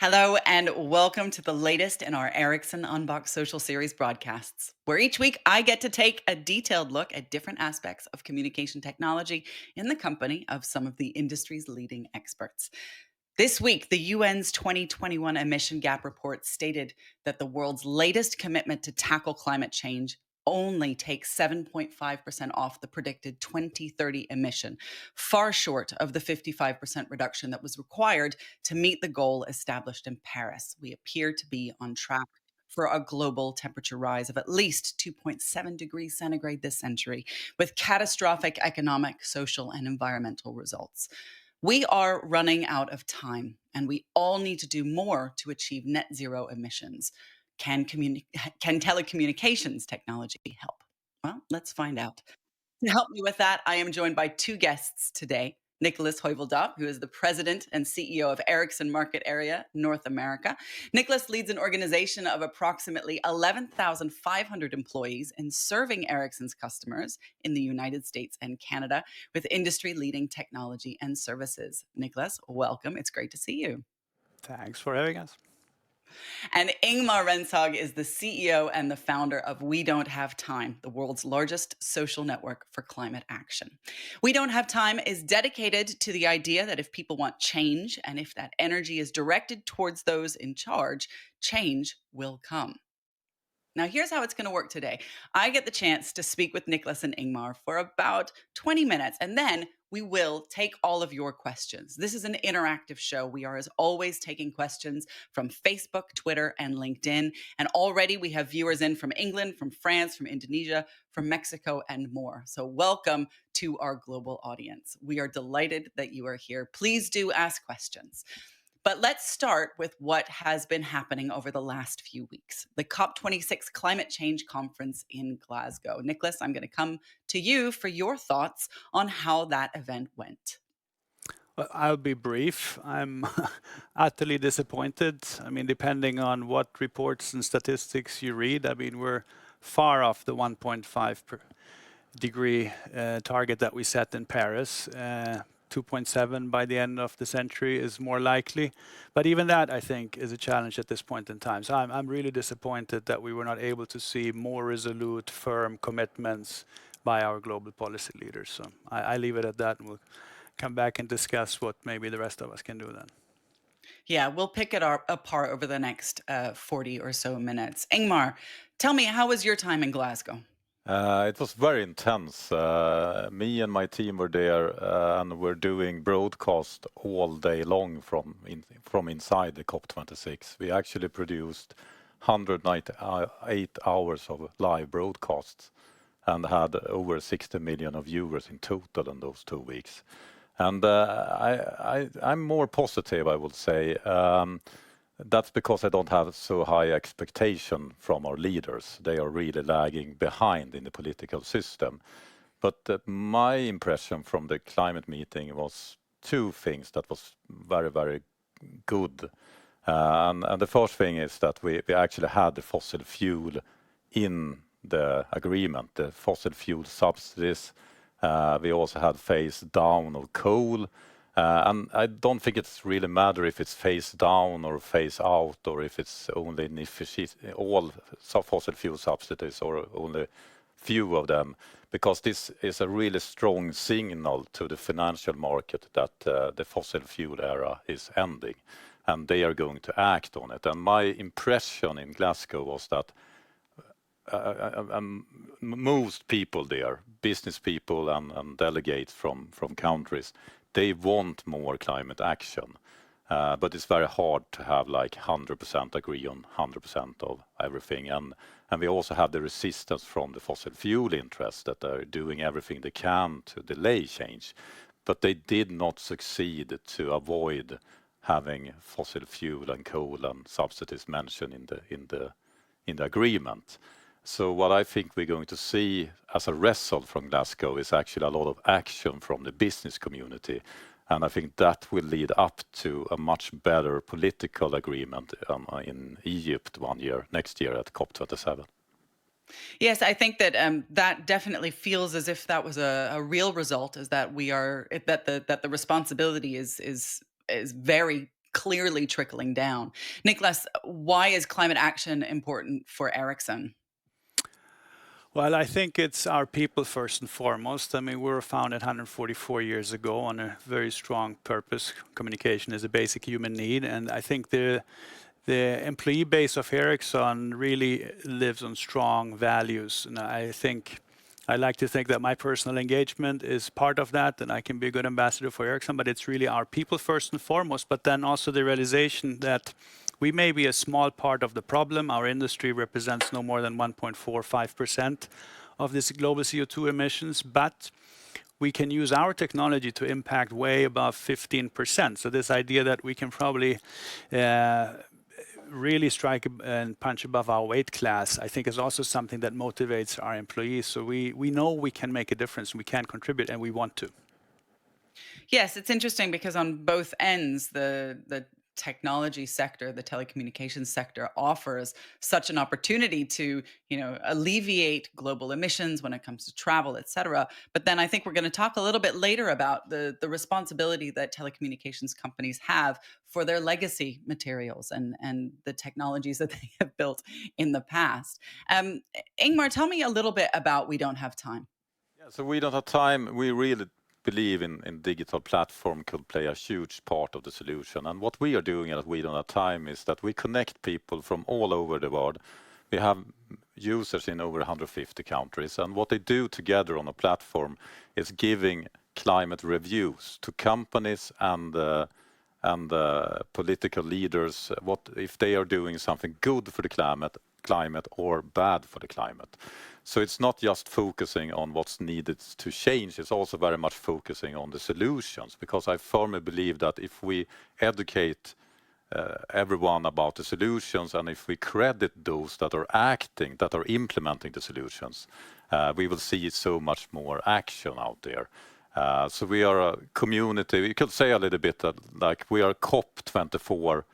Hello, and welcome to the latest in our Ericsson UnBoxed Social Series broadcasts, where each week I get to take a detailed look at different aspects of communication technology in the company of some of the industry's leading experts. This week, the UN's 2021 emission gap report stated that the world's latest commitment to tackle climate change only takes 7.5% off the predicted 2030 emission, far short of the 55% reduction that was required to meet the goal established in Paris. We appear to be on track for a global temperature rise of at least 2.7 degrees centigrade this century, with catastrophic economic, social, and environmental results. We are running out of time, and we all need to do more to achieve net zero emissions. Can telecommunications technology help? Well, let's find out. To help me with that, I am joined by two guests today. Nicholas Huivelda, who is the president and CEO of Ericsson Market Area North America. Nicholas leads an organization of approximately 11,500 employees in serving Ericsson's customers in the United States and Canada with industry-leading technology and services. Nicholas, welcome. It's great to see you. Thanks for having us. And Ingmar Renshag is the CEO and the founder of We Don't Have Time, the world's largest social network for climate action. We Don't Have Time is dedicated to the idea that if people want change and if that energy is directed towards those in charge, change will come. Now, here's how it's going to work today. I get the chance to speak with Nicholas and Ingmar for about 20 minutes, and then we will take all of your questions. This is an interactive show. We are, as always, taking questions from Facebook, Twitter, and LinkedIn. And already we have viewers in from England, from France, from Indonesia, from Mexico, and more. So welcome to our global audience. We are delighted that you are here. Please do ask questions. But let's start with what has been happening over the last few weeks. The COP26 Climate Change Conference in Glasgow. Nicholas, I'm going to come to you for your thoughts on how that event went. Well, I'll be brief. I'm utterly disappointed. I mean, depending on what reports and statistics you read, we're far off the 1.5 degree target that we set in Paris. 2.7 by the end of the century is more likely. But even that, I think, is a challenge at this point in time. So I'm really disappointed that we were not able to see more resolute, firm commitments by our global policy leaders. So I leave it at that, and we'll come back and discuss what maybe the rest of us can do then. Yeah, we'll pick it apart over the next 40 or so minutes. Ingmar, tell me, how was your time in Glasgow? It was very intense. Me and my team were there and were doing broadcast all day long from inside the COP26. We actually produced 198 hours of live broadcasts and had over 60 million of viewers in total in those 2 weeks. And I'm more positive, I would say. That's because I don't have so high expectation from our leaders. They are really lagging behind in the political system. But my impression from the climate meeting was two things that was very, very good. And the first thing is that we actually had the fossil fuel in the agreement, the fossil fuel subsidies. We also had phase down of coal. And I don't think it's really matter if it's phase down or phase out, or if it's only all fossil fuel subsidies or only few of them, because this is a really strong signal to the financial market that the fossil fuel era is ending, and they are going to act on it. And my impression in Glasgow was that most people there, business people and delegates from countries, they want more climate action, but it's very hard to have like 100% agree on 100% of everything. And we also have the resistance from the fossil fuel interests that are doing everything they can to delay change, but they did not succeed to avoid having fossil fuel and coal and subsidies mentioned in the agreement. So what I think we're going to see as a result from Glasgow is actually a lot of action from the business community. And I think that will lead up to a much better political agreement in Egypt next year at COP27. Yes, I think that that definitely feels as if that was a real result, is that the responsibility is very clearly trickling down. Niklas, why is climate action important for Ericsson? Well, I think it's our people first and foremost. I mean, we were founded 144 years ago on a very strong purpose. Communication is a basic human need, and I think the employee base of Ericsson really lives on strong values. And I like to think that my personal engagement is part of that, and I can be a good ambassador for Ericsson, but it's really our people first and foremost, but then also the realization that we may be a small part of the problem. Our industry represents no more than 1.45% of this global CO2 emissions, but we can use our technology to impact way above 15%. So this idea that we can probably really strike and punch above our weight class, I think is also something that motivates our employees. So we know we can make a difference, we can contribute, and we want to. Yes, it's interesting because on both ends, the technology sector, the telecommunications sector offers such an opportunity to, alleviate global emissions when it comes to travel, et cetera. But then I think we're going to talk a little bit later about the responsibility that telecommunications companies have for their legacy materials and the technologies that they have built in the past. Ingmar, tell me a little bit about We Don't Have Time. Yeah, so We Don't Have Time, we really believe in digital platform could play a huge part of the solution. And what we are doing at We Don't Have Time is that we connect people from all over the world. We have users in over 150 countries, and what they do together on a platform is giving climate reviews to companies and political leaders, what if they are doing something good for the climate or bad for the climate. So it's not just focusing on what's needed to change, it's also very much focusing on the solutions, because I firmly believe that if we educate everyone about the solutions, and if we credit those that are acting, that are implementing the solutions, we will see so much more action out there. So we are a community, you could say a little bit that, like we are COP24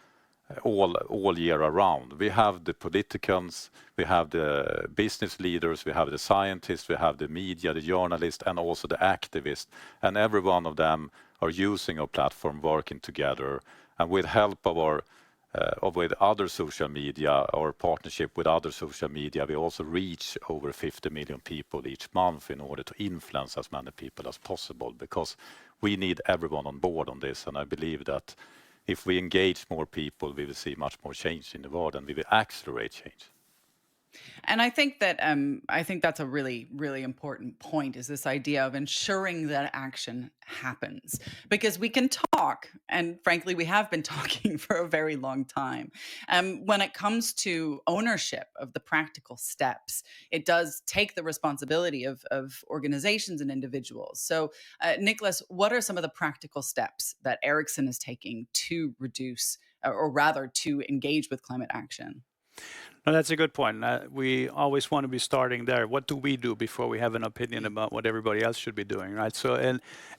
all year around. We have the politicians, we have the business leaders, we have the scientists, we have the media, the journalists, and also the activists. And every one of them are using our platform, working together. And with help of with other social media, our partnership with other social media, we also reach over 50 million people each month in order to influence as many people as possible, because we need everyone on board on this. And I believe that if we engage more people, we will see much more change in the world, and we will accelerate change. And I think that's a really, really important point, is this idea of ensuring that action happens, because we can talk, and frankly, we have been talking for a very long time. When it comes to ownership of the practical steps, it does take the responsibility of organizations and individuals. So, Niklas, what are some of the practical steps that Ericsson is taking to reduce, or rather to engage with climate action? No, that's a good point. We always want to be starting there. What do we do before we have an opinion about what everybody else should be doing, right? So,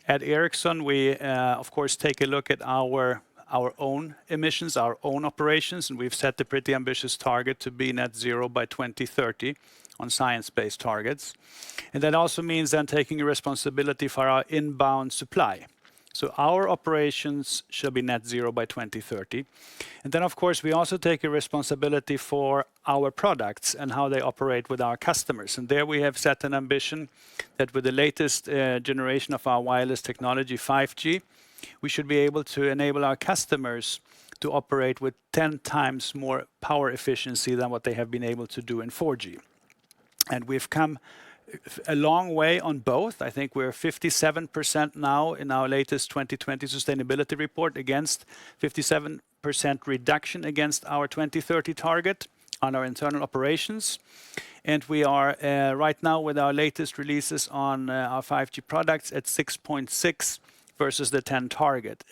at Ericsson, we of course take a look at our own emissions, our own operations, and we've set a pretty ambitious target to be net zero by 2030 on science-based targets. And that also means then taking a responsibility for our inbound supply. So our operations shall be net zero by 2030. And then, of course, we also take a responsibility for our products and how they operate with our customers. And there we have set an ambition that with the latest generation of our wireless technology, 5G, we should be able to enable our customers to operate with 10 times more power efficiency than what they have been able to do in 4G. And we've come a long way on both. I think we're 57% now in our latest 2020 sustainability report, against 57% reduction against our 2030 target on our internal operations. And we are right now with our latest releases on our 5G products at 6.6 versus the 10 target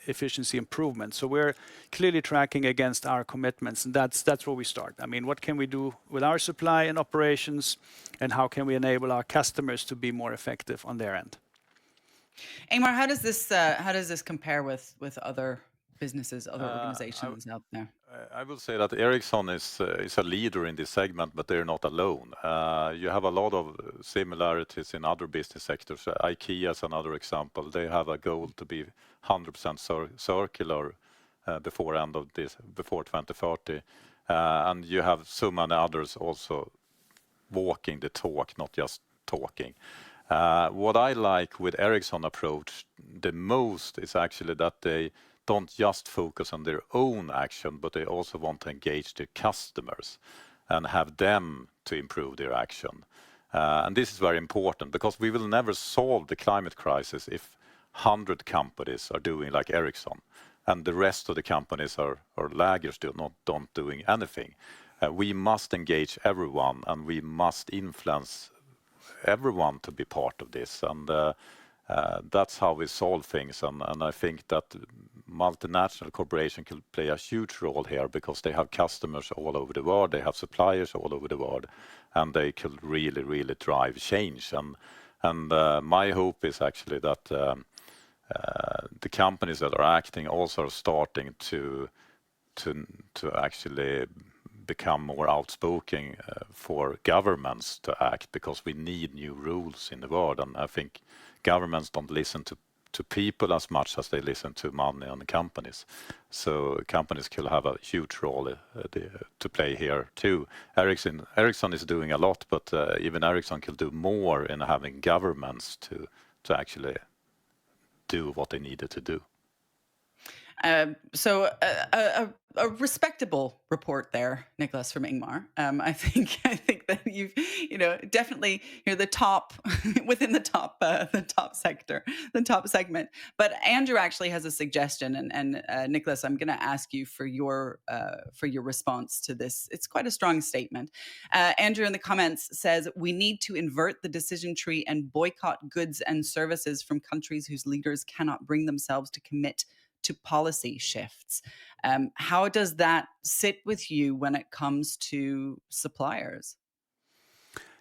efficiency improvement. So we're clearly tracking against our commitments, and that's where we start. I mean, what can we do with our supply and operations, and how can we enable our customers to be more effective on their end? Ingmar, how does this compare with other businesses, other organizations out there? I will say that Ericsson is a leader in this segment, but they're not alone. You have a lot of similarities in other business sectors. IKEA is another example. They have a goal to be 100% circular before 2030. And you have so many others also walking the talk, not just talking. What I like with Ericsson approach the most is actually that they don't just focus on their own action, but they also want to engage their customers and have them to improve their action. And this is very important because we will never solve the climate crisis if 100 companies are doing like Ericsson and the rest of the companies are laggards, don't doing anything. We must engage everyone and we must influence everyone to be part of this. And that's how we solve things. And I think that multinational corporation can play a huge role here because they have customers all over the world, they have suppliers all over the world, and they could really, really drive change. And my hope is actually that the companies that are acting also are starting to actually become more outspoken for governments to act because we need new rules in the world. And I think governments don't listen to people as much as they listen to money and companies. So companies could have a huge role to play here too. Ericsson is doing a lot, but even Ericsson could do more in having governments to actually do what they needed to do. So a respectable report there, Nicholas, from Ingmar. I think that you've definitely the top within the top sector, the top segment. But Andrew actually has a suggestion, and Nicholas, I'm going to ask you for your response to this. It's quite a strong statement. Andrew in the comments says we need to invert the decision tree and boycott goods and services from countries whose leaders cannot bring themselves to commit to policy shifts. How does that sit with you when it comes to suppliers?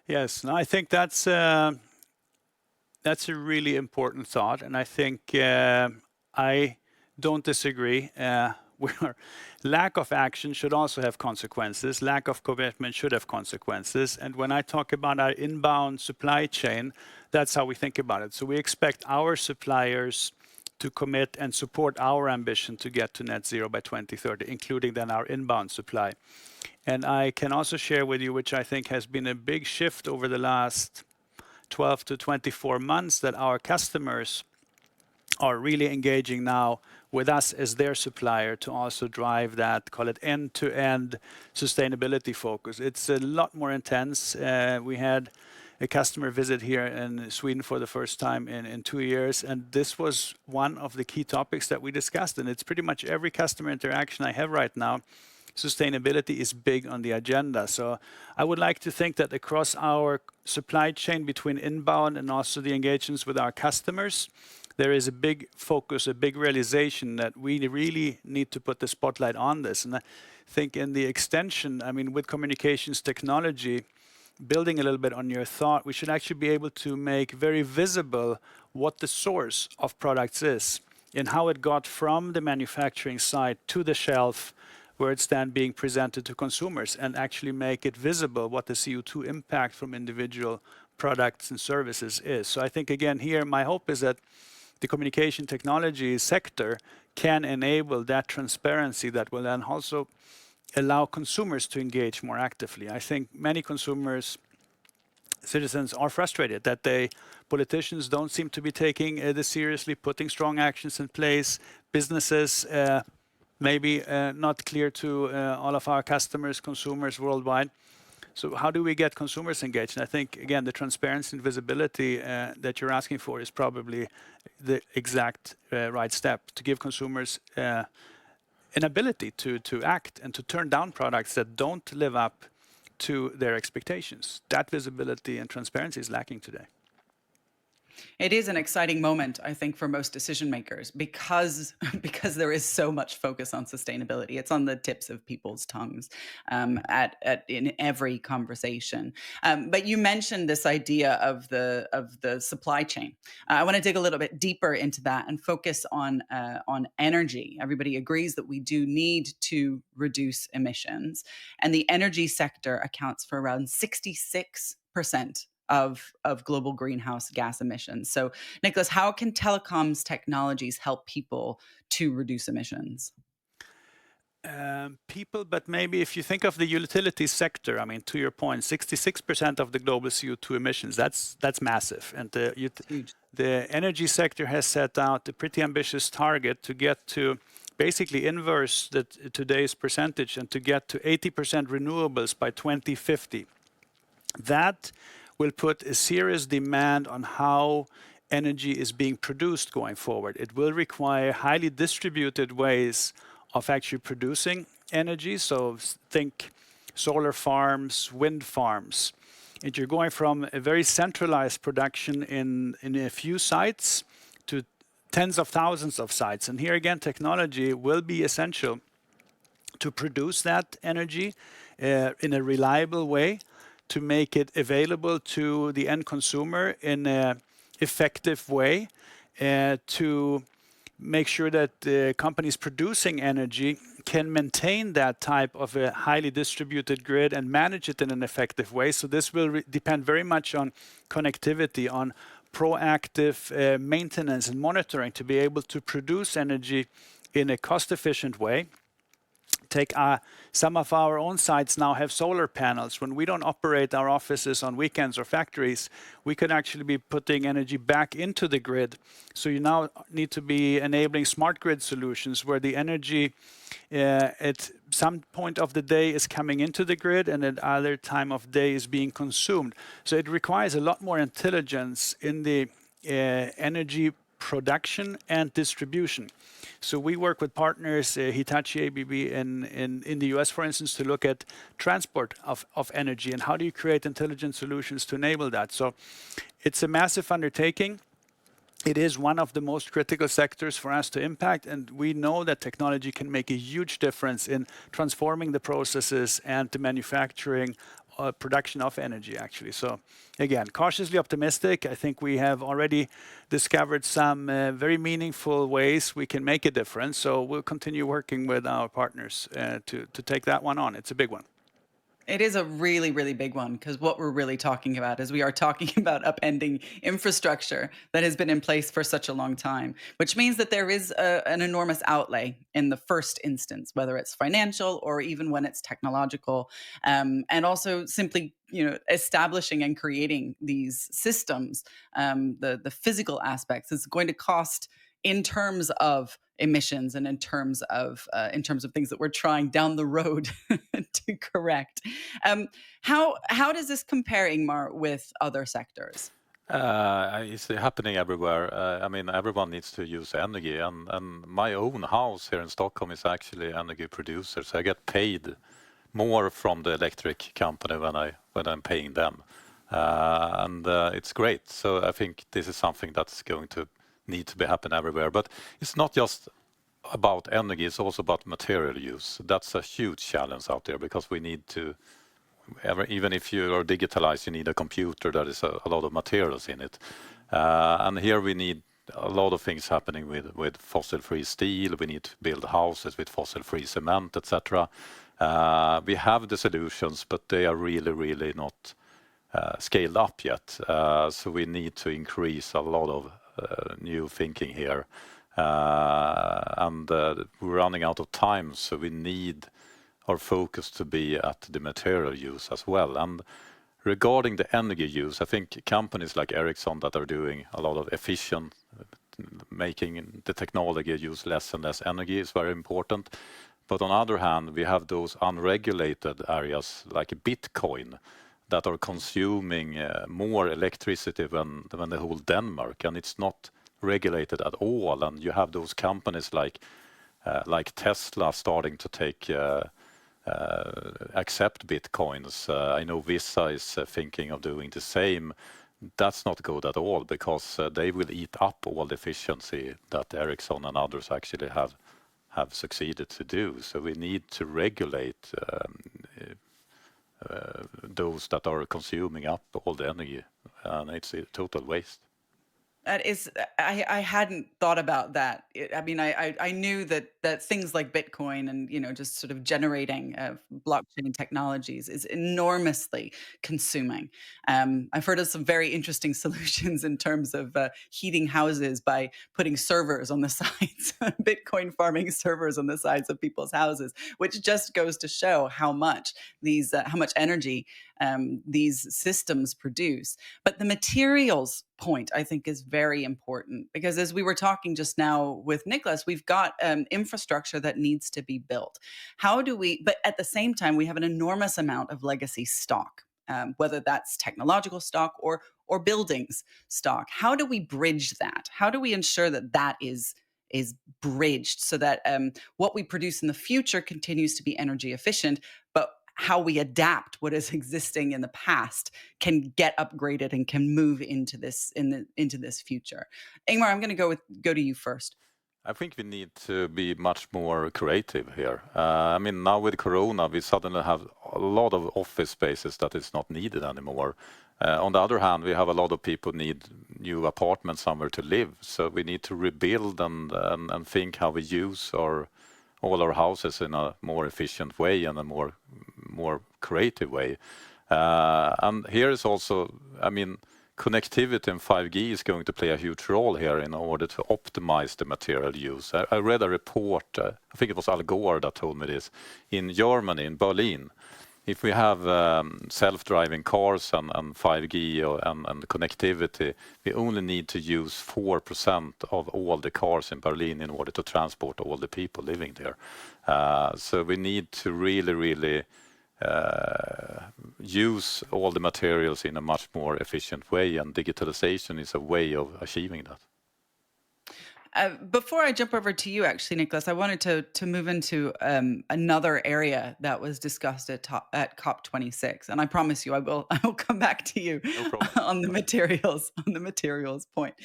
Yes, no, I think that's a really important thought, and I think I don't disagree. Lack of action should also have consequences. Lack of commitment should have consequences. And when I talk about our inbound supply chain, that's how we think about it. So we expect our suppliers to commit and support our ambition to get to net zero by 2030, including then our inbound supply. And I can also share with you, which I think has been a big shift over the last 12 to 24 months, that our customers are really engaging now with us as their supplier to also drive that, call it end-to-end sustainability focus. It's a lot more intense. We had a customer visit here in Sweden for the first time in 2 years, and this was one of the key topics that we discussed. And it's pretty much every customer interaction I have right now, sustainability is big on the agenda. So I would like to think that across our supply chain between inbound and also the engagements with our customers, there is a big focus, a big realization that we really need to put the spotlight on this. And I think in the extension, I mean, with communications technology, building a little bit on your thought, we should actually be able to make very visible what the source of products is and how it got from the manufacturing site to the shelf where it's then being presented to consumers, and actually make it visible what the CO2 impact from individual products and services is. So I think, again, here my hope is that the communication technology sector can enable that transparency that will then also allow consumers to engage more actively. I think many consumers, citizens are frustrated that politicians don't seem to be taking this seriously, putting strong actions in place. Businesses maybe not clear to all of our customers, consumers worldwide. So how do we get consumers engaged? And I think, again, the transparency and visibility that you're asking for is probably the exact right step to give consumers an ability to act and to turn down products that don't live up to their expectations. That visibility and transparency is lacking today. It is an exciting moment, I think, for most decision makers because there is so much focus on sustainability. It's on the tips of people's tongues in every conversation. But you mentioned this idea of the supply chain. I want to dig a little bit deeper into that and focus on energy. Everybody agrees that we do need to reduce emissions, and the energy sector accounts for around 66% of global greenhouse gas emissions. So, Nicholas, how can telecoms technologies help people to reduce emissions? People, but maybe if you think of the utility sector, I mean, to your point, 66% of the global CO2 emissions, that's massive. And It's huge. the energy sector has set out a pretty ambitious target to get to basically inverse today's percentage and to get to 80% renewables by 2050. That will put a serious demand on how energy is being produced going forward. It will require highly distributed ways of actually producing energy. So think solar farms, wind farms. And you're going from a very centralized production in a few sites to tens of thousands of sites. And here again, technology will be essential to produce that energy in a reliable way, to make it available to the end consumer in an effective way, to make sure that the companies producing energy can maintain that type of a highly distributed grid and manage it in an effective way. So this will depend very much on connectivity, on proactive maintenance and monitoring to be able to produce energy in a cost-efficient way. Take some of our own sites now have solar panels. When we don't operate our offices on weekends or factories, we could actually be putting energy back into the grid. So you now need to be enabling smart grid solutions where the energy at some point of the day is coming into the grid and at other time of day is being consumed. So it requires a lot more intelligence in the energy production and distribution. So we work with partners, Hitachi ABB in the US, for instance, to look at transport of energy and how do you create intelligent solutions to enable that. So it's a massive undertaking. It is one of the most critical sectors for us to impact, and we know that technology can make a huge difference in transforming the processes and the manufacturing production of energy, actually. So again, cautiously optimistic. I think we have already discovered some very meaningful ways we can make a difference. So we'll continue working with our partners to take that one on. It's a big one. It is a really, really big one because what we're really talking about is we are talking about upending infrastructure that has been in place for such a long time, which means that there is an enormous outlay in the first instance, whether it's financial or even when it's technological, and also simply establishing and creating these systems. The physical aspects is going to cost in terms of emissions and in terms of things that we're trying down the road to correct. How does this compare, Ingmar, with other sectors? It's happening everywhere. I mean, everyone needs to use energy, and my own house here in Stockholm is actually energy producer, so I get paid more from the electric company when I'm paying them, and it's great. So I think this is something that's going to need to be happen everywhere. But it's not just about energy; it's also about material use. That's a huge challenge out there because we need to. Even if you are digitalized, you need a computer that is a lot of materials in it. And here we need a lot of things happening with fossil-free steel. We need to build houses with fossil-free cement, etc. We have the solutions, but they are really, really not scaled up yet. So we need to increase a lot of new thinking here. And we're running out of time, so we need our focus to be at the material use as well. And regarding the energy use, I think companies like Ericsson that are doing a lot of efficient, making the technology use less and less energy is very important. But on the other hand, we have those unregulated areas like Bitcoin that are consuming more electricity than the whole Denmark, and it's not regulated at all. And you have those companies like Tesla starting to accept bitcoins. I know Visa is thinking of doing the same. That's not good at all because they will eat up all the efficiency that Ericsson and others actually have succeeded to do. So we need to regulate those that are consuming up all the energy, and it's a total waste. That is, I hadn't thought about that. I mean, I knew that things like Bitcoin and, just sort of generating blockchain technologies is enormously consuming. I've heard of some very interesting solutions in terms of heating houses by putting servers on the sides, Bitcoin farming servers on the sides of people's houses, which just goes to show how much energy these systems produce. But the materials point, I think, is very important because as we were talking just now with Nicholas, we've got infrastructure that needs to be built. But at the same time, we have an enormous amount of legacy stock, whether that's technological stock or buildings stock. How do we bridge that? How do we ensure that is bridged so that what we produce in the future continues to be energy efficient, but how we adapt what is existing in the past can get upgraded and can move into this future. Ingmar, I'm going to go to you first. I think we need to be much more creative here. I mean, now with Corona, we suddenly have a lot of office spaces that is not needed anymore. On the other hand, we have a lot of people need new apartments somewhere to live. So we need to rebuild and think how we use all our houses in a more efficient way and a more creative way. And here is also, I mean, connectivity and 5G is going to play a huge role here in order to optimize the material use. I read a report, I think it was Al Gore that told me this, in Germany, in Berlin. If we have self-driving cars and 5G and connectivity, we only need to use 4% of all the cars in Berlin in order to transport all the people living there. So we need to really use all the materials in a much more efficient way, and digitalization is a way of achieving that. Before I jump over to you, actually, Nicholas, I wanted to move into another area that was discussed at COP26, and I promise you, I will come back to you on the materials point.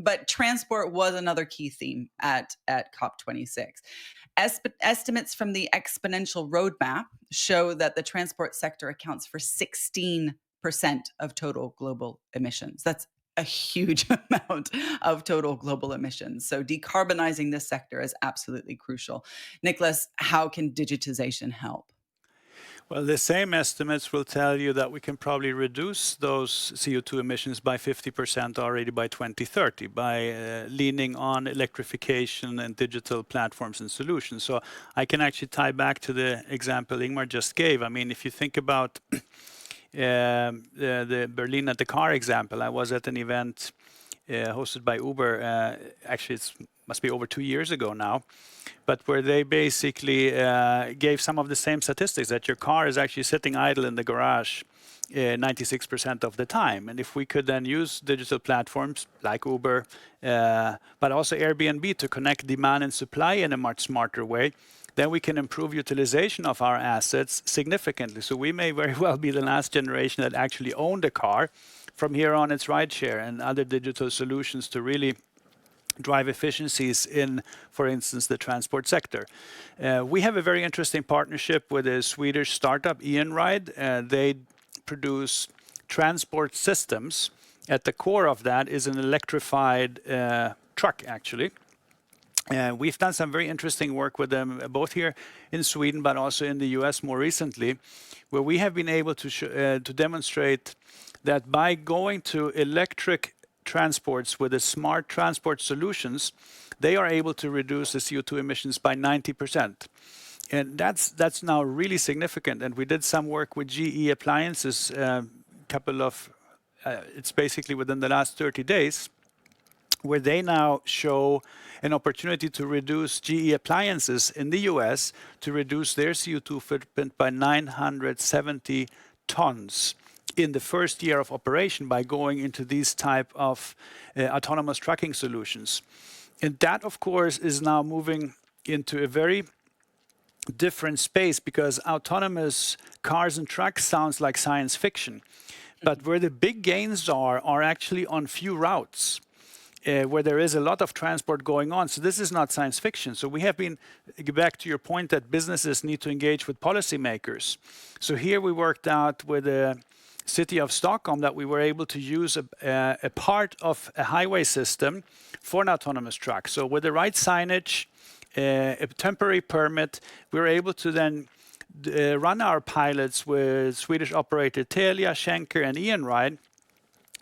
But transport was another key theme at COP26. Estimates from the Exponential Roadmap show that the transport sector accounts for 16% of total global emissions. That's a huge amount of total global emissions. So decarbonizing this sector is absolutely crucial. Nicholas, how can digitization help? Well, the same estimates will tell you that we can probably reduce those CO2 emissions by 50% already by 2030 by leaning on electrification and digital platforms and solutions. So I can actually tie back to the example Ingmar just gave. I mean, if you think about the Berlin at the car example, I was at an event hosted by Uber. Actually, it must be over 2 years ago now, but where they basically gave some of the same statistics that your car is actually sitting idle in the garage 96% of the time. And if we could then use digital platforms like Uber, but also Airbnb to connect demand and supply in a much smarter way, then we can improve utilization of our assets significantly. So we may very well be the last generation that actually owned a car. From here on, it's rideshare and other digital solutions to really drive efficiencies in, for instance, the transport sector. We have a very interesting partnership with a Swedish startup, Ride. They produce transport systems. At the core of that is an electrified truck, actually. We've done some very interesting work with them, both here in Sweden, but also in the US more recently, where we have been able to demonstrate that by going to electric transports with the smart transport solutions, they are able to reduce the CO2 emissions by 90%. And that's now really significant. And we did some work with GE Appliances, it's basically within the last 30 days, where they now show an opportunity to reduce GE Appliances in the US to reduce their CO2 footprint by 970 tons in the first year of operation by going into these type of autonomous trucking solutions. And that, of course, is now moving into a very different space because autonomous cars and trucks sounds like science fiction. But where the big gains are actually on few routes. Where there is a lot of transport going on. So this is not science fiction. So we have been, back to your point that businesses need to engage with policymakers. So here we worked out with city of Stockholm that we were able to use a part of a highway system for an autonomous truck. So with the right signage, a temporary permit, we were able to then run our pilots with Swedish operator Telia, Schenker, and Ian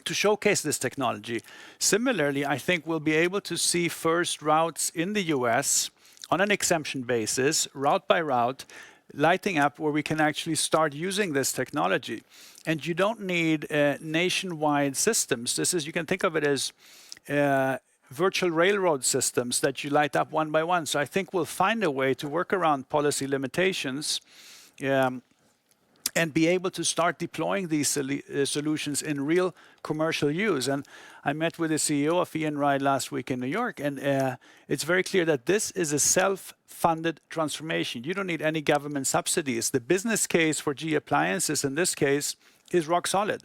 to showcase this technology. Similarly, I think we'll be able to see first routes in the US on an exemption basis, route by route, lighting up where we can actually start using this technology. And you don't need nationwide systems. You can think of it as virtual railroad systems that you light up one by one. So I think we'll find a way to work around policy limitations and be able to start deploying these solutions in real commercial use. And I met with the CEO of Ian last week in New York, and it's very clear that this is a self-funded transformation. You don't need any government subsidies. The business case for GE Appliances in this case is rock solid.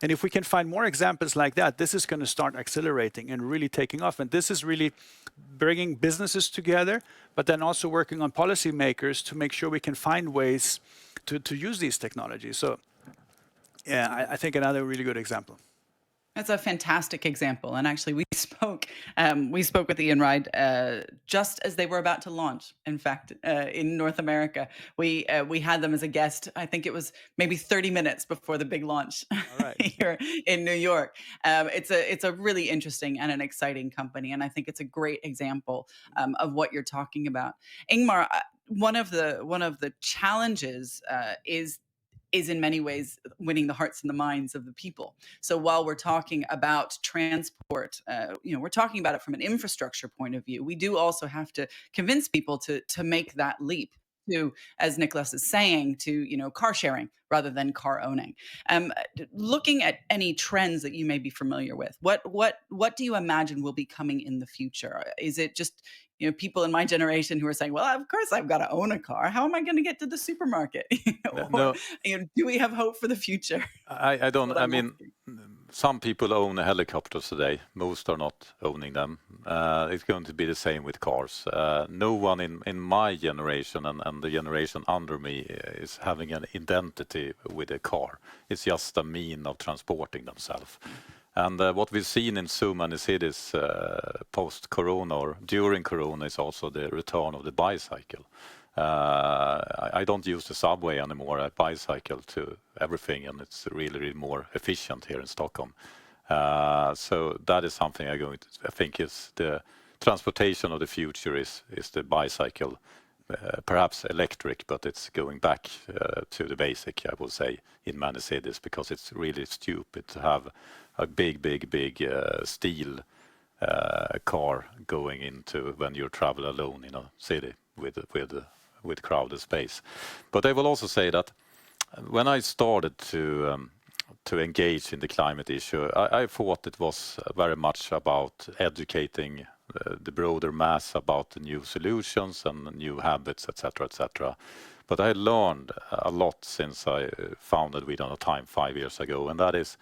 And if we can find more examples like that, this is going to start accelerating and really taking off. And this is really bringing businesses together, but then also working on policymakers to make sure we can find ways to use these technologies. So yeah, I think another really good example. That's a fantastic example. And actually, we spoke with Ian Ride just as they were about to launch. In fact, in North America, we had them as a guest. I think it was maybe 30 minutes before the big launch here in New York. It's a really interesting and an exciting company, and I think it's a great example of what you're talking about. Ingmar, one of the challenges is in many ways winning the hearts and the minds of the people. So while we're talking about transport, we're talking about it from an infrastructure point of view. We do also have to convince people to make that leap to, as Nicholas is saying, to car sharing rather than car owning. Looking at any trends that you may be familiar with, what do you imagine will be coming in the future? Is it just people in my generation who are saying, well, of course I've got to own a car. How am I going to get to the supermarket? No. Do we have hope for the future? I don't. I mean, some people own helicopters today. Most are not owning them. It's going to be the same with cars. No one in my generation and the generation under me is having an identity with a car. It's just a mean of transporting themselves. And what we've seen in so many cities post-corona or during corona is also the return of the bicycle. I don't use the subway anymore. I bicycle to everything, and it's really more efficient here in Stockholm. So that is something I think is the transportation of the future is the bicycle. Perhaps electric, but it's going back to the basic, I will say, in many cities, because it's really stupid to have a big steel car going into when you travel alone in a city with crowded space. But I will also say that when I started to engage in the climate issue, I thought it was very much about educating the broader mass about the new solutions and new habits, etc., etc. But I learned a lot since I founded We Don't Have Time 5 years ago, and that is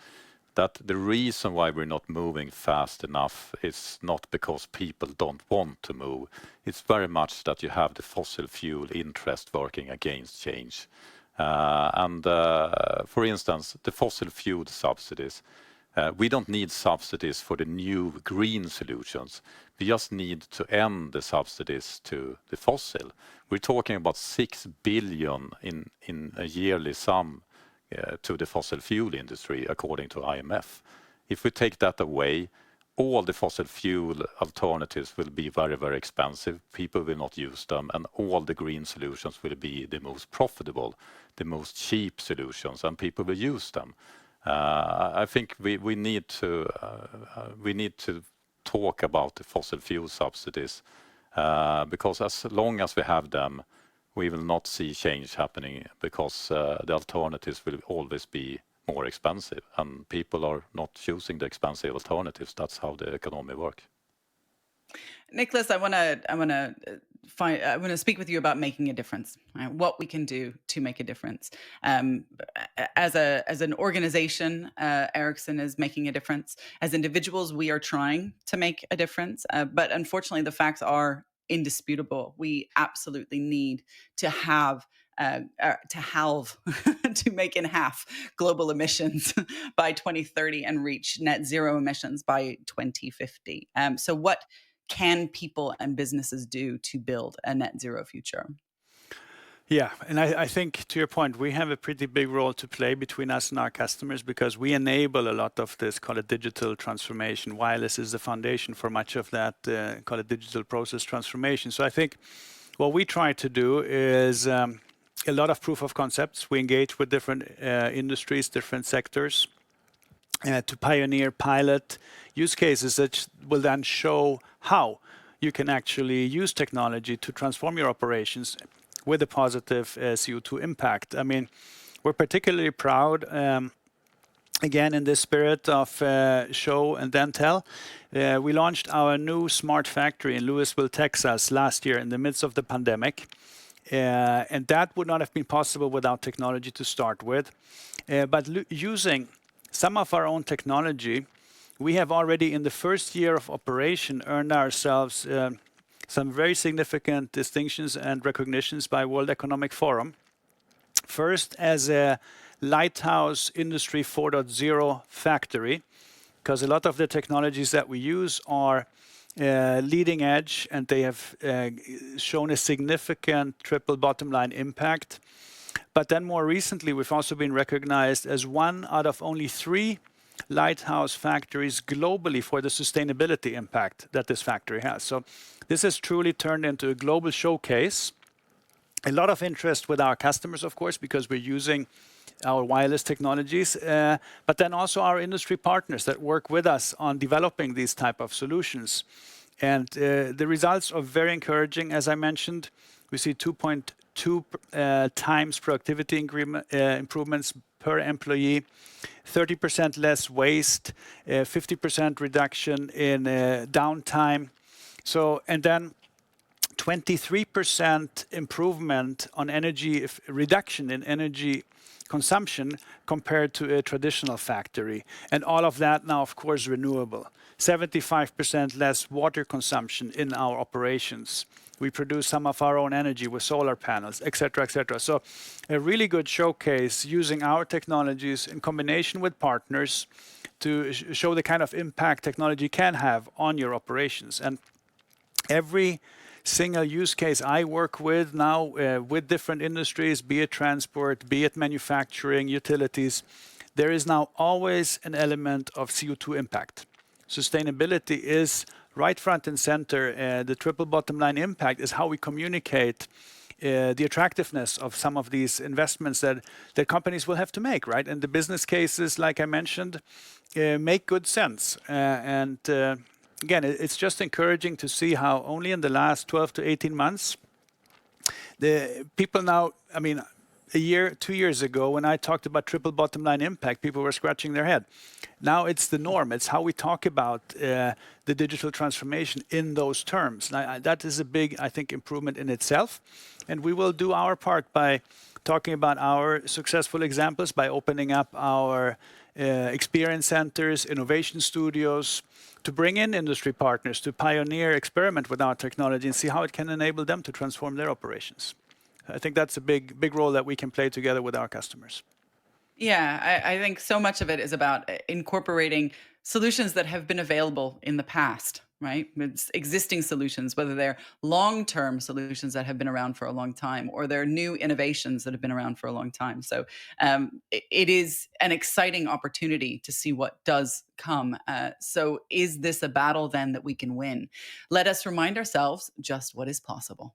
that the reason why we're not moving fast enough is not because people don't want to move. It's very much that you have the fossil fuel interest working against change. For instance, the fossil fuel subsidies, we don't need subsidies for the new green solutions. We just need to end the subsidies to the fossil. We're talking about 6 billion in a yearly sum to the fossil fuel industry, according to IMF. If we take that away, all the fossil fuel alternatives will be very expensive. People will not use them, and all the green solutions will be the most profitable, the most cheap solutions, and people will use them. I think we need to talk about the fossil fuel subsidies because as long as we have them, we will not see change happening because the alternatives will always be more expensive, and people are not choosing the expensive alternatives. That's how the economy works. Nicholas, I want to speak with you about making a difference. Right? What we can do to make a difference. As an organization, Ericsson is making a difference. As individuals, we are trying to make a difference. But unfortunately, the facts are indisputable. We absolutely need to have halve, to make in half global emissions by 2030 and reach net zero emissions by 2050. So what can people and businesses do to build a net zero future? Yeah, and I think to your point, we have a pretty big role to play between us and our customers because we enable a lot of this, call it digital transformation. Wireless is the foundation for much of that, call it digital process transformation. So I think what we try to do is a lot of proof of concepts. We engage with different industries, different sectors to pioneer pilot use cases that will then show how you can actually use technology to transform your operations with a positive CO2 impact. I mean, we're particularly proud, again, in this spirit of show and then tell. We launched our new smart factory in Louisville, Texas last year in the midst of the pandemic. And that would not have been possible without technology to start with. But using some of our own technology, we have already in the first year of operation earned ourselves some very significant distinctions and recognitions by World Economic Forum. First, as a Lighthouse Industry 4.0 factory, because a lot of the technologies that we use are leading edge and they have shown a significant triple bottom line impact. But then more recently, we've also been recognized as one out of only 3 Lighthouse factories globally for the sustainability impact that this factory has. So this has truly turned into a global showcase. A lot of interest with our customers, of course, because we're using our wireless technologies, but then also our industry partners that work with us on developing these type of solutions. And the results are very encouraging. As I mentioned, we see 2.2 times productivity improvements per employee, 30% less waste, 50% reduction in downtime. So, and then 23% improvement on energy reduction in energy consumption compared to a traditional factory. And all of that now, of course, renewable. 75% less water consumption in our operations. We produce some of our own energy with solar panels, et cetera, et cetera. So a really good showcase using our technologies in combination with partners to show the kind of impact technology can have on your operations. And every single use case I work with now with different industries, be it transport, be it manufacturing, utilities, there is now always an element of CO2 impact. Sustainability is right front and center. The triple bottom line impact is how we communicate the attractiveness of some of these investments that companies will have to make, right? And the business cases, like I mentioned, make good sense. Again, it's just encouraging to see how only in the last 12 to 18 months, the people now, I mean, a year, 2 years ago, when I talked about triple bottom line impact, people were scratching their head. Now it's the norm. It's how we talk about the digital transformation in those terms. Now, that is a big, I think, improvement in itself. And we will do our part by talking about our successful examples, by opening up our experience centers, innovation studios, to bring in industry partners, to pioneer, experiment with our technology and see how it can enable them to transform their operations. I think that's a big role that we can play together with our customers. Yeah, I think so much of it is about incorporating solutions that have been available in the past, right? It's existing solutions, whether they're long-term solutions that have been around for a long time or they're new innovations that have been around for a long time. So it is an exciting opportunity to see what does come. So is this a battle then that we can win? Let us remind ourselves just what is possible.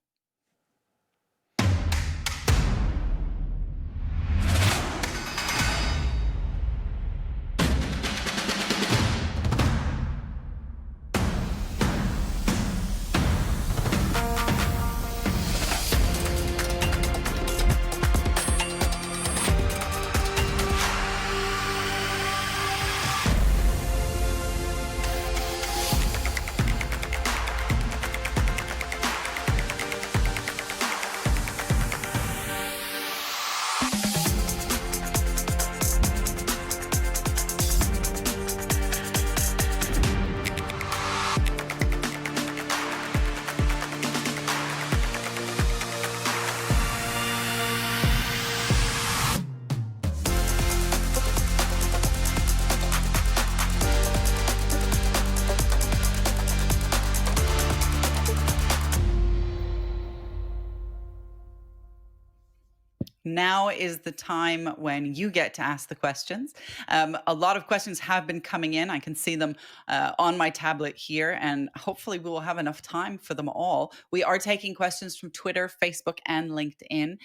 Now is the time when you get to ask the questions. A lot of questions have been coming in. I can see them on my tablet here, and hopefully we will have enough time for them all. We are taking questions from Twitter, Facebook, and LinkedIn.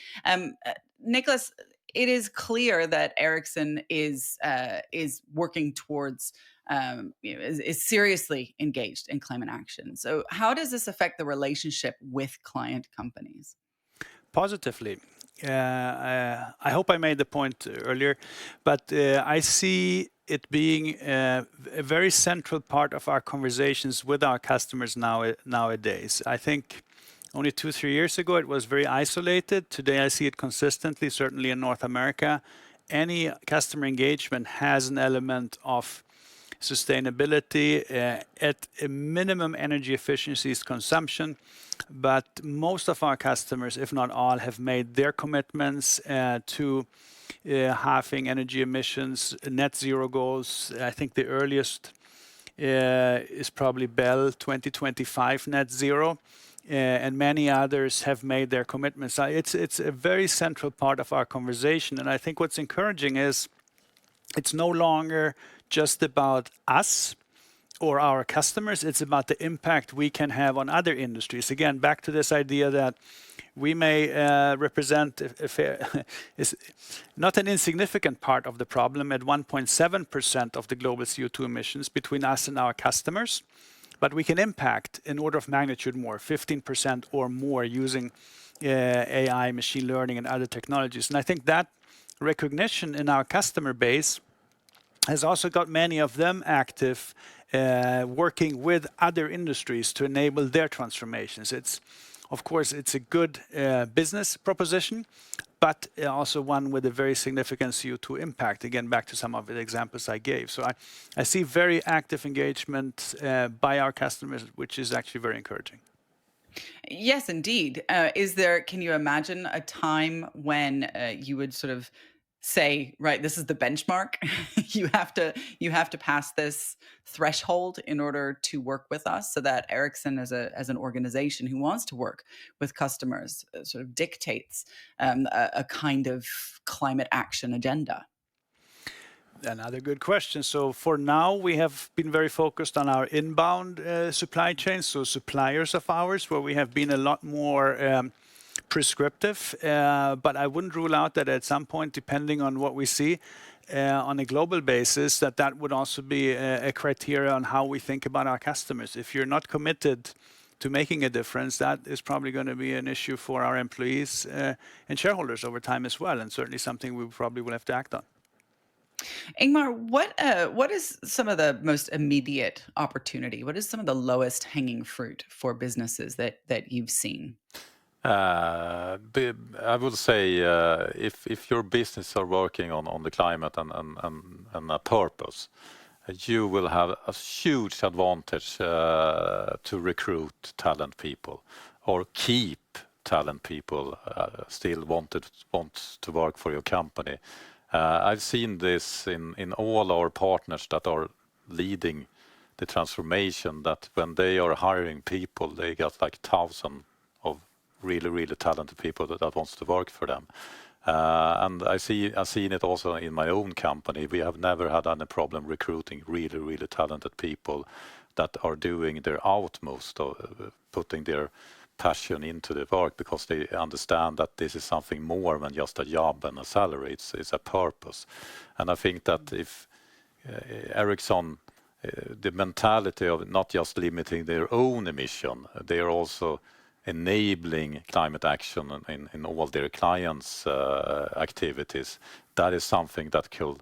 Nicholas, it is clear that Ericsson is working towards is seriously engaged in climate action. So, how does this affect the relationship with client companies? Positively. I hope I made the point earlier, but I see it being a very central part of our conversations with our customers nowadays. I think only 2-3 years ago it was very isolated. Today I see it consistently, certainly in North America. Any customer engagement has an element of sustainability, at a minimum energy efficiencies consumption. But most of our customers, if not all, have made their commitments to halving energy emissions, net zero goals. I think the earliest is probably Bell 2025 net zero. And many others have made their commitments. It's a very central part of our conversation. And I think what's encouraging is it's no longer just about us or our customers, it's about the impact we can have on other industries. Again, back to this idea that we may represent is not an insignificant part of the problem at 1.7% of the global CO2 emissions between us and our customers, but we can impact an order of magnitude more, 15% or more, using AI, machine learning, and other technologies. And I think that recognition in our customer base has also got many of them active, working with other industries to enable their transformations. Of course, it's a good business proposition, but also one with a very significant CO2 impact. Again, back to some of the examples I gave. So I see very active engagement by our customers, which is actually very encouraging. Yes, indeed. Can you imagine a time when you would sort of say, right, this is the benchmark. you have to pass this threshold in order to work with us, so that Ericsson as an organization who wants to work with customers sort of dictates a kind of climate action agenda? Another good question. So for now, we have been very focused on our inbound supply chain, so suppliers of ours, where we have been a lot more prescriptive, but I wouldn't rule out that at some point, depending on what we see on a global basis, that would also be a criteria on how we think about our customers. If you're not committed to making a difference, that is probably going to be an issue for our employees and shareholders over time as well, and certainly something we probably will have to act on. Ingmar, what is some of the most immediate opportunity? What is some of the lowest hanging fruit for businesses that you've seen? I would say if your business are working on the climate and a purpose, you will have a huge advantage to recruit talent people or keep talent people still want to work for your company. I've seen this in all our partners that are leading the transformation, that when they are hiring people, they got like 1,000 of really talented people that wants to work for them. And I've seen it also in my own company. We have never had any problem recruiting really talented people that are doing their utmost of putting their passion into the work, because they understand that this is something more than just a job and a salary. It's a purpose. And I think that if Ericsson, the mentality of not just limiting their own emission, they are also enabling climate action in all their clients' activities. That is something that could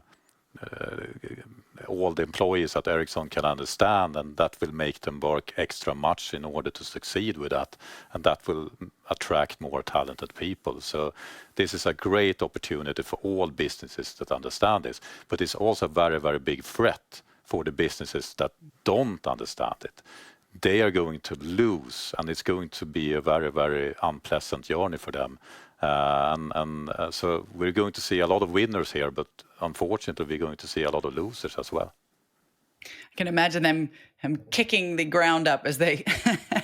all the employees at Ericsson can understand, and that will make them work extra much in order to succeed with that, and that will attract more talented people. So this is a great opportunity for all businesses that understand this, but it's also a very big threat for the businesses that don't understand it. They are going to lose, and it's going to be a very unpleasant journey for them. So we're going to see a lot of winners here, but unfortunately, we're going to see a lot of losers as well. I can imagine them kicking the ground up as they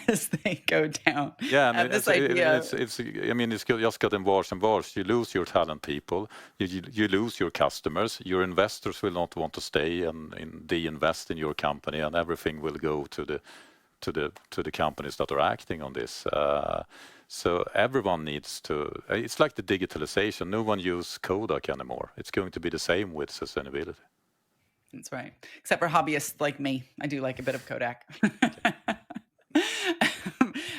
as they go down. Yeah, and And this idea, I mean, it's just getting worse and worse. You lose your talent people, you lose your customers, your investors will not want to stay and de-invest in your company, and everything will go to the companies that are acting on this. So everyone needs to. It's like the digitalization. No one uses Kodak anymore. It's going to be the same with sustainability. that's right. Except for hobbyists like me, I do like a bit of Kodak.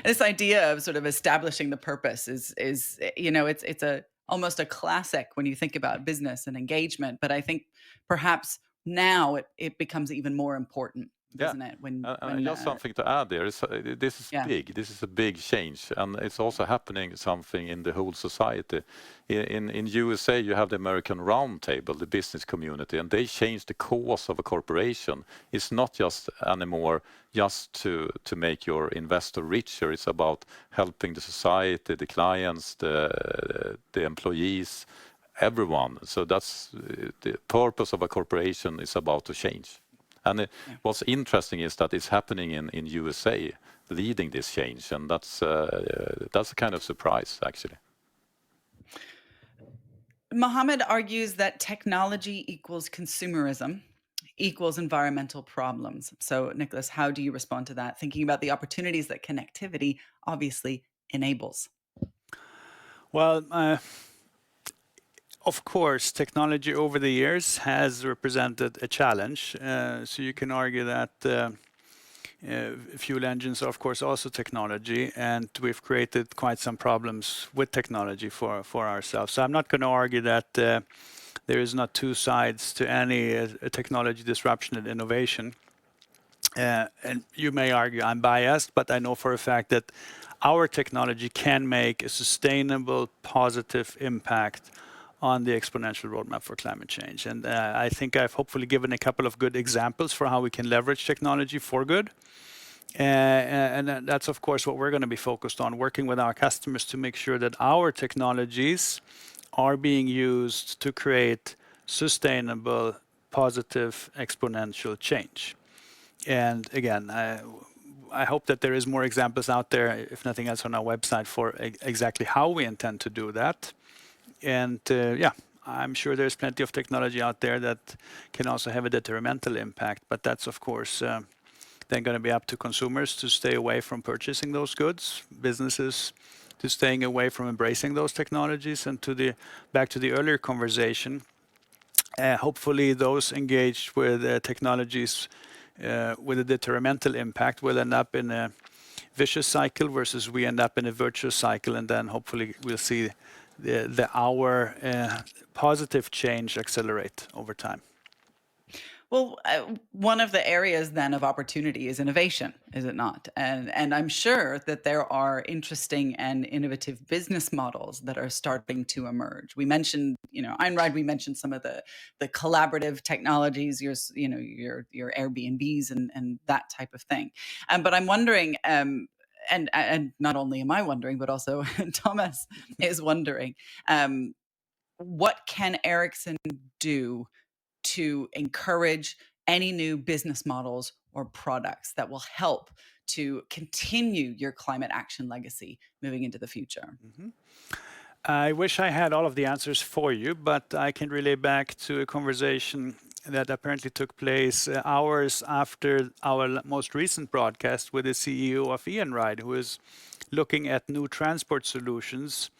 This idea of sort of establishing the purpose is it's a almost a classic when you think about business and engagement. But I think perhaps now it becomes even more important, doesn't it? When Just something to add there is this is Yeah. big. This is a big change, and it's also happening something in the whole society. In USA, you have the American Roundtable, the business community, and they changed the cause of a corporation. It's not just anymore just to make your investor richer. It's about helping the society, the clients, the employees, everyone. So that's the purpose of a corporation is about to change. And what's interesting is that it's happening in USA, leading this change, and that's a kind of surprise, actually. Mohammed argues that technology equals consumerism equals environmental problems. So, Nicholas, how do you respond to that? Thinking about the opportunities that connectivity obviously enables. Well, of course, technology over the years has represented a challenge. So you can argue that fuel engines are, of course, also technology, and we've created quite some problems with technology for ourselves. So I'm not going to argue that there is not two sides to any technology disruption and innovation. And you may argue I'm biased, but I know for a fact that our technology can make a sustainable, positive impact on the exponential roadmap for climate change. And I think I've hopefully given a couple of good examples for how we can leverage technology for good. And that's, of course, what we're going to be focused on, working with our customers to make sure that our technologies are being used to create sustainable, positive, exponential change. And again, I hope that there is more examples out there, if nothing else, on our website for exactly how we intend to do that. And yeah, I'm sure there's plenty of technology out there that can also have a detrimental impact, but that's of course then going to be up to consumers to stay away from purchasing those goods, businesses to staying away from embracing those technologies, and back to the earlier conversation, hopefully those engaged with technologies with a detrimental impact will end up in a vicious cycle versus we end up in a virtuous cycle, and then hopefully we'll see our positive change accelerate over time. Well, one of the areas then of opportunity is innovation, is it not? And I'm sure that there are interesting and innovative business models that are starting to emerge. We mentioned, Einride, we mentioned some of the collaborative technologies, your Airbnbs and that type of thing. But I'm wondering, and not only am I wondering, but also Thomas is wondering, what can Ericsson do to encourage any new business models or products that will help to continue your climate action legacy moving into the future? Mm-hmm. I wish I had all of the answers for you, but I can relay back to a conversation that apparently took place hours after our most recent broadcast with the CEO of Untitled, who is looking at new transport solutions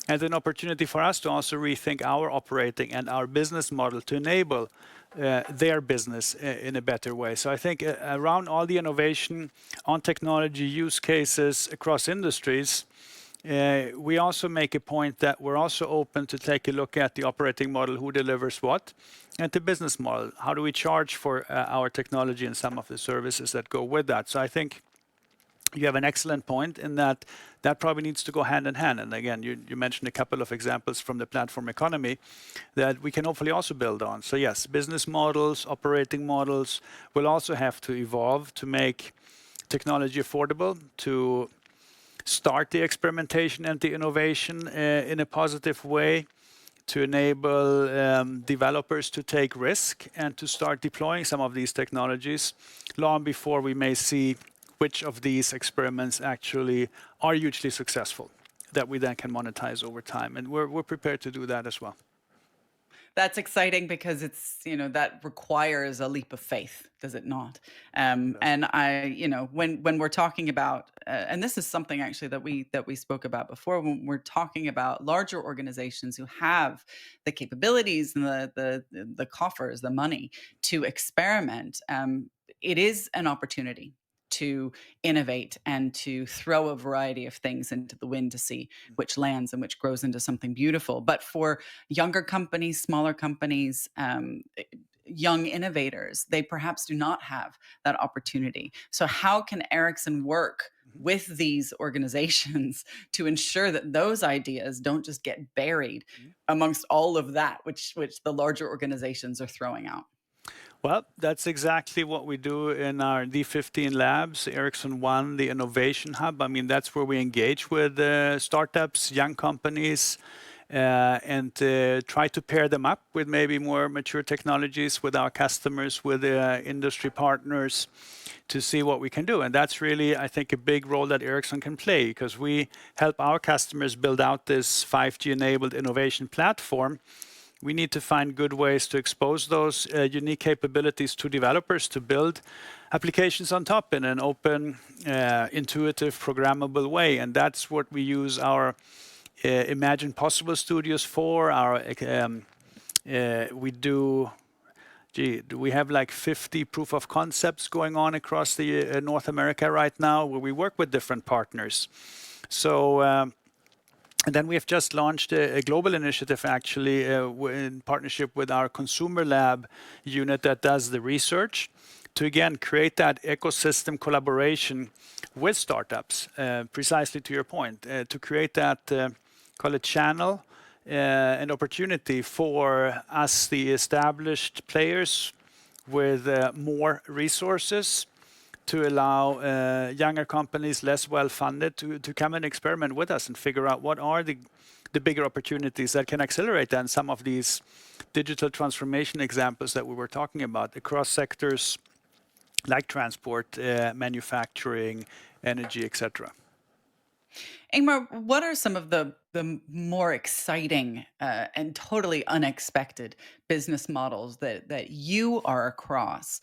and an opportunity for us to also rethink our operating and our business model to enable their business in a better way. So I think around all the innovation on technology use cases across industries, we also make a point that we're also open to take a look at the operating model, who delivers what, and the business model. How do we charge for our technology and some of the services that go with that? So I think you have an excellent point in that probably needs to go hand in hand. And again, you mentioned a couple of examples from the platform economy that we can hopefully also build on. So yes, business models, operating models will also have to evolve to make technology affordable, to start the experimentation and the innovation in a positive way, to enable developers to take risk and to start deploying some of these technologies long before we may see which of these experiments actually are hugely successful that we then can monetize over time. And we're prepared to do that as well. That's exciting because it's, that requires a leap of faith, does it not? And when we're talking about, and this is something actually that we spoke about before, when we're talking about larger organizations who have the capabilities and the coffers, the money to experiment, it is an opportunity to innovate and to throw a variety of things into the wind to see which lands and which grows into something beautiful. But for younger companies, smaller companies, young innovators, they perhaps do not have that opportunity. So how can Ericsson work with these organizations to ensure that those ideas don't just get buried amongst all of that which the larger organizations are throwing out? Well, that's exactly what we do in our D15 labs, Ericsson One, the innovation hub. I mean, that's where we engage with startups, young companies, and try to pair them up with maybe more mature technologies with our customers, with industry partners to see what we can do. And that's really, I think, a big role that Ericsson can play, because we help our customers build out this 5G-enabled innovation platform. We need to find good ways to expose those unique capabilities to developers to build applications on top in an open, intuitive, programmable way. And that's what we use our Imagine Possible studios for. We have like 50 proof of concepts going on across the North America right now, where we work with different partners. So. And then we have just launched a global initiative, actually, in partnership with our consumer lab unit that does the research, to again create that ecosystem collaboration with startups, precisely to your point, to create that, call it channel, an opportunity for us, the established players with more resources, to allow younger companies, less well-funded, to come and experiment with us and figure out what are the bigger opportunities that can accelerate then some of these digital transformation examples that we were talking about across sectors like transport, manufacturing, energy, etc. Ingmar, what are some of the more exciting and totally unexpected business models that you are across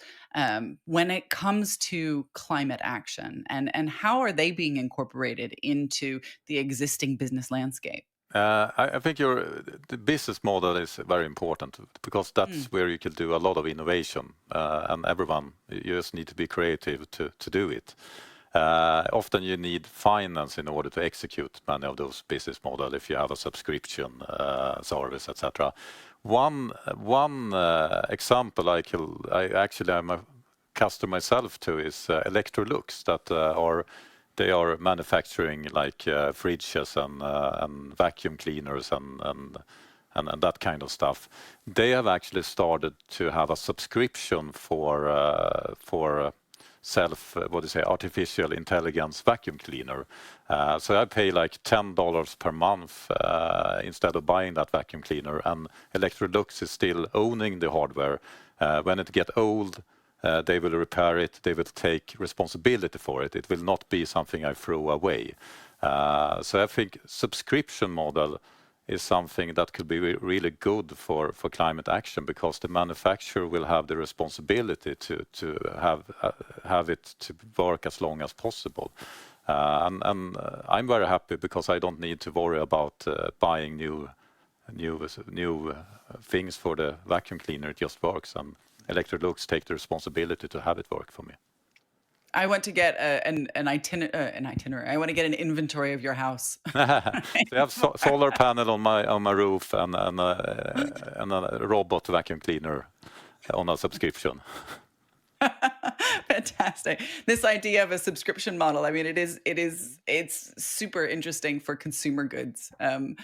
when it comes to climate action, and how are they being incorporated into the existing business landscape? I think the business model is very important, because that's where you can do a lot of innovation, and you just need to be creative to do it. Often you need finance in order to execute many of those business models if you have a subscription service, etc. One example I'm a customer myself to is Electrolux, that they are manufacturing like fridges and vacuum cleaners and that kind of stuff. They have actually started to have a subscription for artificial intelligence vacuum cleaner. So I pay like $10 per month instead of buying that vacuum cleaner, and Electrolux is still owning the hardware. When it gets old, they will repair it, they will take responsibility for it. It will not be something I throw away. So I think subscription model is something that could be really good for climate action, because the manufacturer will have the responsibility to have it to work as long as possible. And I'm very happy because I don't need to worry about buying new things for the vacuum cleaner. It just works, and Electrolux take the responsibility to have it work for me. I want to get an itinerary. I want to get an inventory of your house. They have solar panel on my roof and a robot vacuum cleaner on a subscription. Fantastic. This idea of a subscription model, I mean, it's super interesting for consumer goods. And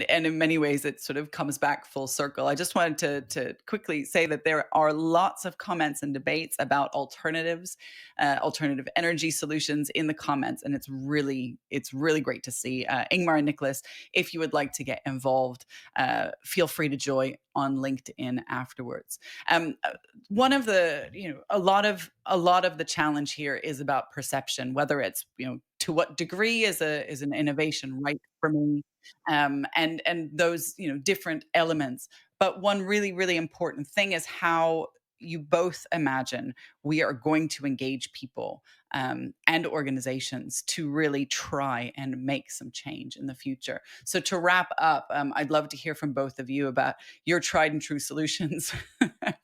in many ways, it sort of comes back full circle. I just wanted to quickly say that there are lots of comments and debates about alternatives, alternative energy solutions in the comments. And it's really great to see. Ingmar and Nicholas, if you would like to get involved, feel free to join on LinkedIn afterwards. One of the, a lot of the challenge here is about perception, whether it's, to what degree is an innovation right for me, and those, different elements. But one really important thing is how you both imagine we are going to engage people, and organizations to really try and make some change in the future. So to wrap up, I'd love to hear from both of you about your tried and true solutions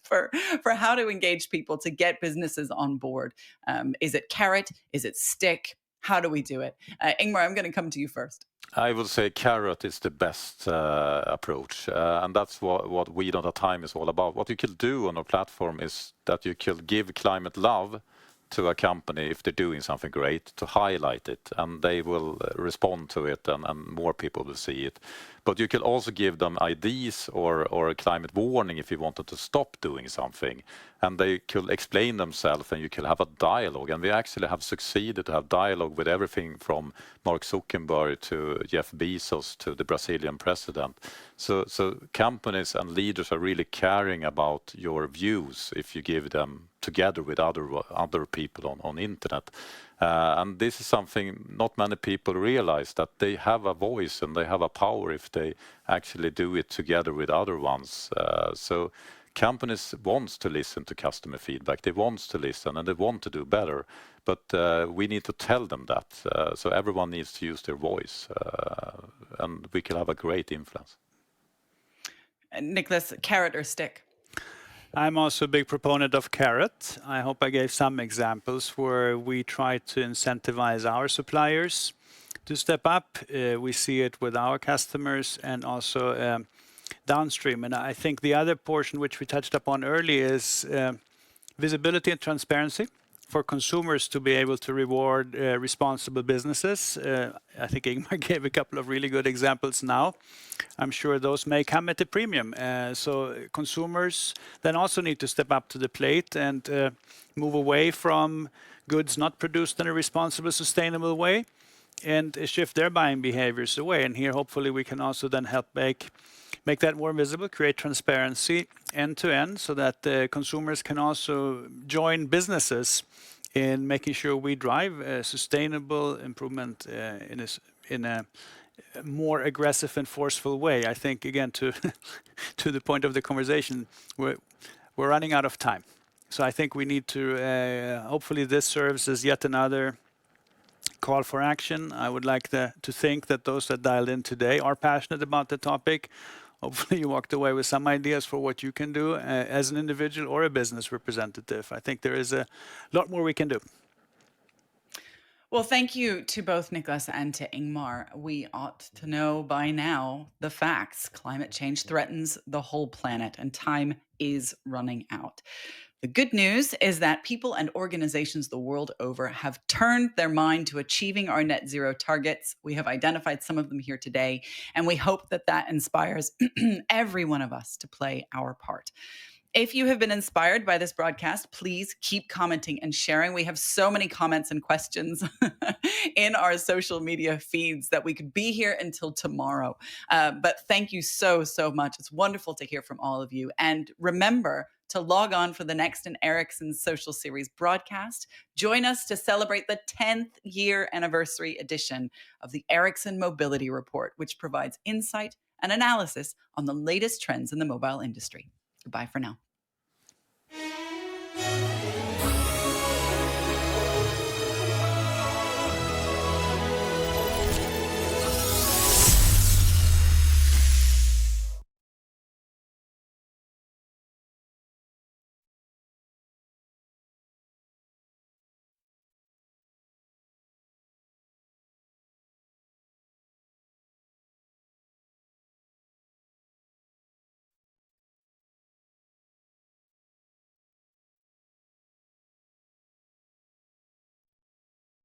for how to engage people to get businesses on board. Is it carrot? Is it stick? How do we do it? Ingmar, I'm going to come to you first. I would say carrot is the best approach, and that's what We Don't Have Time is all about. What you can do on a platform is that you can give climate love to a company if they're doing something great, to highlight it, and they will respond to it, and more people will see it. But you can also give them ideas or a climate warning if you wanted to stop doing something, and they could explain themselves, and you can have a dialogue. And we actually have succeeded to have dialogue with everything from Mark Zuckerberg to Jeff Bezos to the Brazilian president. So companies and leaders are really caring about your views if you give them together with other people on internet. And this is something not many people realize, that they have a voice and they have a power if they actually do it together with other ones. So companies want to listen to customer feedback. They want to listen and they want to do better. But we need to tell them that. So everyone needs to use their voice, and we can have a great influence. Nicholas, carrot or stick? I'm also a big proponent of carrot. I hope I gave some examples where we try to incentivize our suppliers to step up. We see it with our customers and also downstream. And I think the other portion which we touched upon earlier is visibility and transparency for consumers to be able to reward responsible businesses. I think Ingmar gave a couple of really good examples now. I'm sure those may come at a premium. So consumers then also need to step up to the plate and move away from goods not produced in a responsible, sustainable way, and shift their buying behaviors away. And here, hopefully, we can also then help make that more visible, create transparency end to end, so that consumers can also join businesses in making sure we drive sustainable improvement in a more aggressive and forceful way. I think, again, to the point of the conversation, we're running out of time. So I think we need to, hopefully this serves as yet another call for action. I would like to think that those that dialed in today are passionate about the topic. Hopefully you walked away with some ideas for what you can do as an individual or a business representative. I think there is a lot more we can do. Well, thank you to both Nicholas and to Ingmar. We ought to know by now the facts. Climate change threatens the whole planet, and time is running out. The good news is that people and organizations the world over have turned their mind to achieving our net zero targets. We have identified some of them here today, and we hope that that inspires every one of us to play our part. If you have been inspired by this broadcast, please keep commenting and sharing. We have so many comments and questions in our social media feeds that we could be here until tomorrow. But thank you so much. It's wonderful to hear from all of you. And remember to log on for the next in Ericsson Social Series broadcast. Join us to celebrate the 10th year anniversary edition of the Ericsson Mobility Report, which provides insight and analysis on the latest trends in the mobile industry. Goodbye for now.